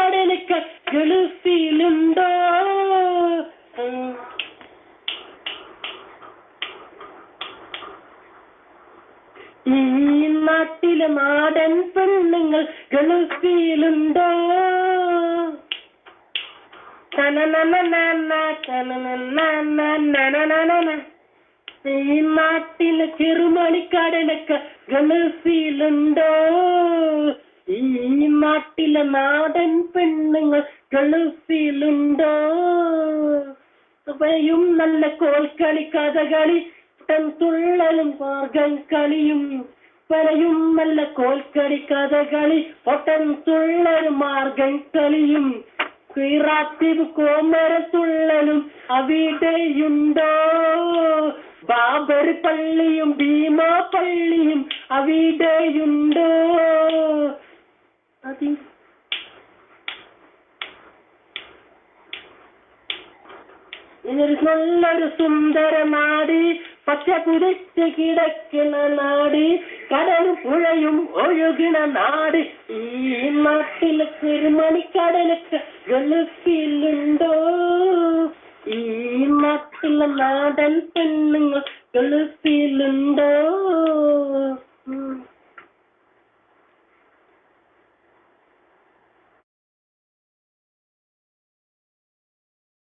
മണിക്കടലൊക്കെ ഗൾഫിലുണ്ടോ? ഈ നാട്ടിലെ നാടൻ പെണ്ണുങ്ങൾ ഗൾഫിലുണ്ടോ? ഈ നാട്ടിലെ ചെറുമണിക്കടലൊക്കെ ഗൾഫിലുണ്ടോ? ഈ നാട്ടിലെ നാടൻ പെണ്ണുങ്ങൾ ഗൾഫിലുണ്ടോ? അവയും നല്ല കോൽക്കളി കഥകളി തുള്ളലും മാർഗം കളിയും പലയും നല്ല കോൽക്കളി കഥകളി ഒട്ടൻ തുള്ളലും മാർഗം കളിയും ിറാത്തിവ് കോമരത്തുള്ളലും അവിടെയുണ്ടോ? ബാബർ പള്ളിയും ഭീമാ പള്ളിയും അവിടെയുണ്ടോ? ഇതൊരു നല്ലൊരു സുന്ദര നാട്, പച്ച പുതച്ച് കിടക്കുന്ന നാട്, കടലും പുഴയും ഒഴുകണ നാട്. ഈ നാട്ടിലെ ചെറുമണിക്കടലൊക്കെ ഗൾഫിലുണ്ടോ? ഈ നാട്ടിലെ നാടൻ പെണ്ണുങ്ങൾ ഗൾഫിലുണ്ടോ?